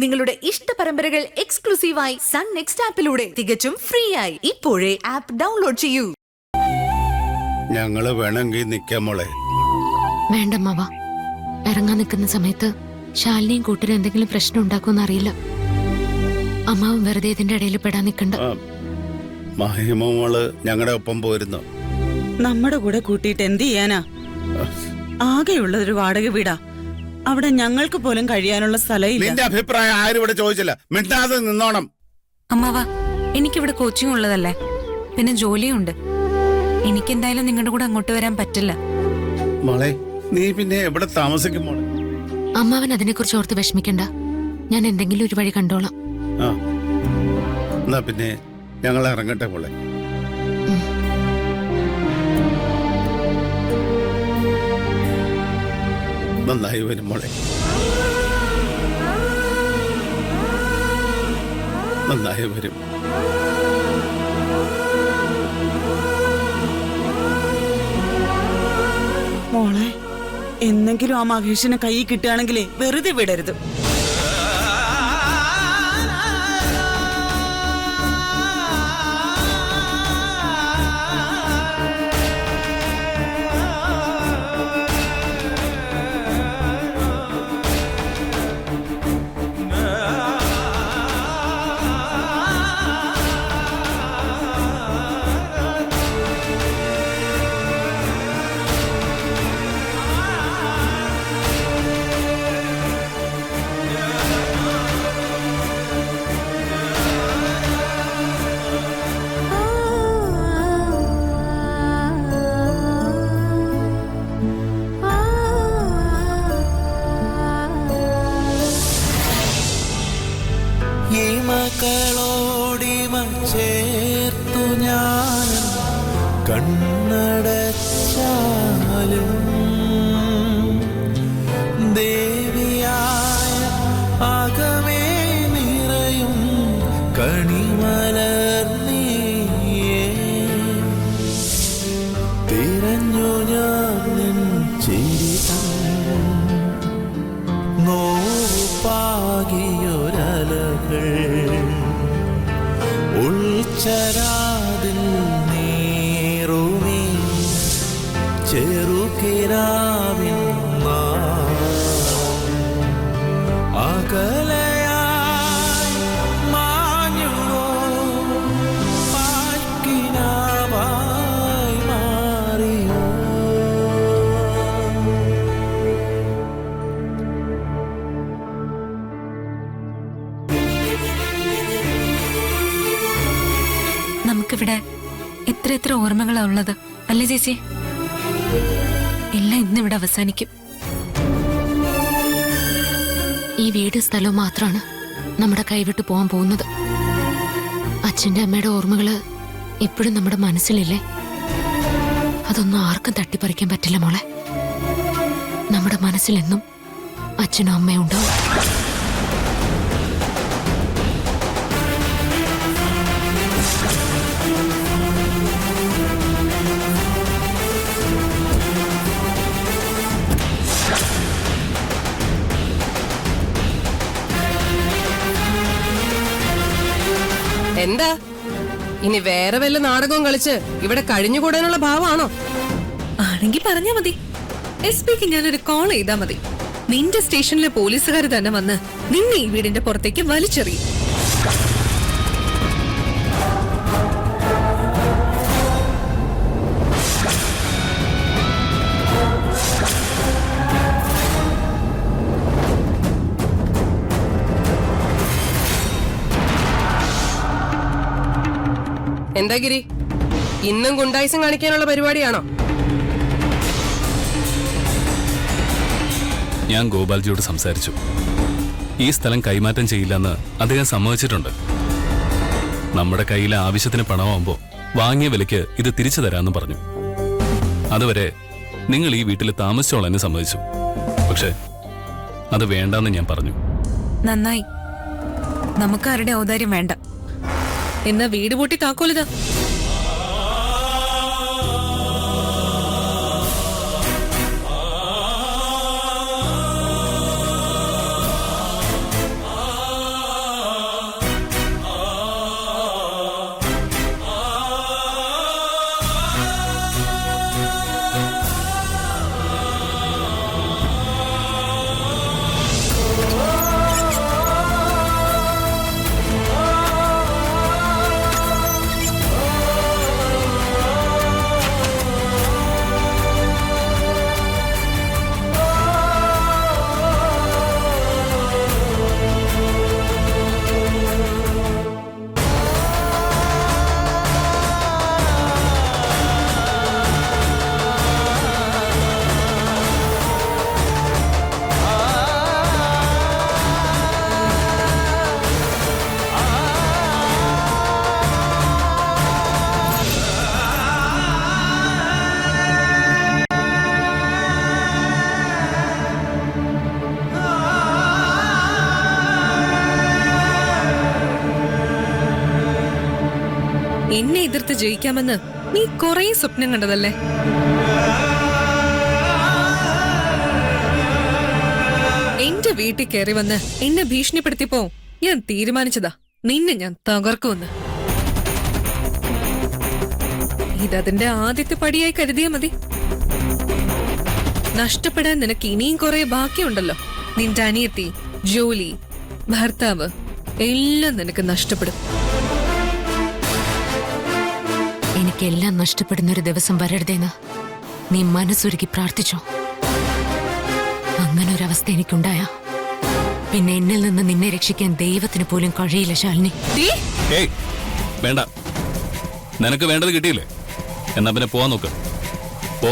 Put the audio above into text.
നിങ്ങളുടെ ഇഷ്ട പരമ്പരകൾ എക്സ്ക്ലൂസീവായി സൺ നെക്സ്റ്റ് ആപ്പിലൂടെ തികച്ചും ഫ്രീ ആയി ഇപ്പോഴേ ആപ്പ് ഡൗൺലോഡ് ചെയ്യൂ. ഞങ്ങള് വേണമെങ്കിൽ നിക്കാം മോളെ. വേണ്ടമ്മാവ, ഇറങ്ങാൻ നിൽക്കുന്ന സമയത്ത് ശാലിനിയും കൂട്ടരും എന്തെങ്കിലും പ്രശ്നം ഉണ്ടാക്കുമെന്ന് അറിയില്ല. അമ്മാവും വെറുതെ ഇതിന്റെ ഇടയിൽ പെടാൻ നിൽക്കണ്ട. മഹിമോള് ഞങ്ങളുടെ ഒപ്പം പോയിരുന്നു. നമ്മുടെ കൂടെ കൂട്ടിയിട്ട് എന്ത് ചെയ്യാനാ? ആകെയുള്ളതൊരു വാടക വീടാ. അവിടെ ഞങ്ങൾക്ക് പോലും കഴിയാനുള്ള സ്ഥലമില്ല. നിന്റെ അഭിപ്രായം ആരും ഇവിടെ ചോദിച്ചില്ല. മിണ്ടാതെ നിന്നോണം. അമ്മാവാ, എനിക്കിവിടെ കോച്ചിങ് ഉള്ളതല്ലേ, പിന്നെ ജോലിയുണ്ട്. എനിക്കെന്തായാലും നിങ്ങളുടെ കൂടെ അങ്ങോട്ട് വരാൻ പറ്റില്ല. മോളെ, നീ പിന്നെ എവിടെ താമസിക്കും മോളെ? അമ്മാവൻ അതിനെക്കുറിച്ച് ഓർത്ത് വിഷമിക്കണ്ട. ഞാൻ എന്തെങ്കിലും ഒരു വഴി കണ്ടോളാം. എന്നാ പിന്നെ ഞങ്ങൾ ഇറങ്ങട്ടെ മോളെ. നന്നായി വരും മോളെ, നന്നായി വരും. മോളെ, എന്നെങ്കിലും ആ മഹേഷിനെ കൈ കിട്ടുകയാണെങ്കിലേ വെറുതെ വിടരുത്. മക്കളോടിമ ചേർത്തു ഞാൻ കണ്ണടച്ചാലും ദേവിയായ ആകമേ നിറയും കണിമലർന്നീയേ തിരഞ്ഞു ഞാൻ നിൻ ചിരിതം നോപ്പാകിയൊരലകൾ ഉൾച്ചരാതിൽ നേറുമേ ചെറുകിരാവിൻ അകലയായി മാഞ്ഞുവോ പാക്കിനാവായി മാറിയോ. നമുക്കിവിടെ എത്ര എത്ര ഓർമ്മകളാ ഉള്ളത് അല്ലേ ചേച്ചി? എല്ലാം ഇന്നിവിടെ അവസാനിക്കും. ഈ വീട് സ്ഥലവും മാത്രമാണ് നമ്മുടെ കൈവിട്ട് പോകാൻ പോകുന്നത്. അച്ഛൻ്റെ അമ്മയുടെ ഓർമ്മകള് ഇപ്പോഴും നമ്മുടെ മനസ്സിലില്ലേ? അതൊന്നും ആർക്കും തട്ടിപ്പറിക്കാൻ പറ്റില്ല മോളെ. നമ്മുടെ മനസ്സിലെന്നും അച്ഛനും അമ്മയും ഉണ്ടാവും. എന്താ ഇനി വേറെ വല്ല നാടകവും കളിച്ച് ഇവിടെ കഴിഞ്ഞുകൂടാനുള്ള ഭാവമാണോ? ആണെങ്കി പറഞ്ഞാ മതി. SP-ക്ക് ഞാനൊരു കോൾ ചെയ്താ മതി. നിന്റെ സ്റ്റേഷനിലെ പോലീസുകാർ തന്നെ വന്ന് നിന്നെ ഈ വീടിന്റെ പുറത്തേക്ക് വലിച്ചെറിയും. എന്താ ഗിരി, ഇന്നും ഗുണ്ടായിസം കാണിക്കാനുള്ള പരിപാടിയാണോ? ഞാൻ ഗോപാൽജിയോട് സംസാരിച്ചു. ഈ സ്ഥലം കൈമാറ്റം ചെയ്യില്ലെന്ന് അദ്ദേഹം സമ്മതിച്ചിട്ടുണ്ട്. നമ്മുടെ കയ്യിലെ ആവശ്യത്തിന് പണമാകുമ്പോൾ വാങ്ങിയ വിലയ്ക്ക് ഇത് തിരിച്ചു തരാമെന്ന് പറഞ്ഞു. അതുവരെ നിങ്ങൾ ഈ വീട്ടിൽ താമസിച്ചോളാൻ സമ്മതിച്ചു. പക്ഷെ അത് വേണ്ടെന്ന് ഞാൻ പറഞ്ഞു. നന്നായി, നമുക്കാരുടെ ഔദാര്യം വേണ്ട. എന്നാ വീട് പൂട്ടി താക്കോലിതാ. എന്നെ എതിർത്ത് ജയിക്കാമെന്ന് നീ കൊറേ സ്വപ്നം കണ്ടതല്ലേ? എന്റെ വീട്ടിൽ കയറി വന്ന് എന്നെ ഭീഷണിപ്പെടുത്തിയപ്പോ ഞാൻ തീരുമാനിച്ചതാ നിന്നെ ഞാൻ തകർക്കുമെന്ന്. ഇതതിന്റെ ആദ്യത്തെ പടിയായി കരുതിയാ മതി. നഷ്ടപ്പെടാൻ നിനക്ക് ഇനിയും കുറെ ബാക്കിയുണ്ടല്ലോ. നിന്റെ അനിയത്തി, ജോലി, ഭർത്താവ് എല്ലാം നിനക്ക് നഷ്ടപ്പെടും. എനിക്കെല്ലാം നഷ്ടപ്പെടുന്നൊരു ദിവസം വരരുതേന്ന് നീ മനസ്സൊരുക്കി പ്രാർത്ഥിച്ചോ. അങ്ങനെ ഒരവസ്ഥ എനിക്കുണ്ടായ പിന്നെ എന്നിൽ നിന്ന് നിന്നെ രക്ഷിക്കാൻ ദൈവത്തിന് പോലും കഴിയില്ല ശാലിനി. ഏയ് വേണ്ട, നിനക്ക് വേണ്ടത് കിട്ടിയില്ലേ? എന്നാ പിന്നെ പോവാൻ നോക്ക്. പോ.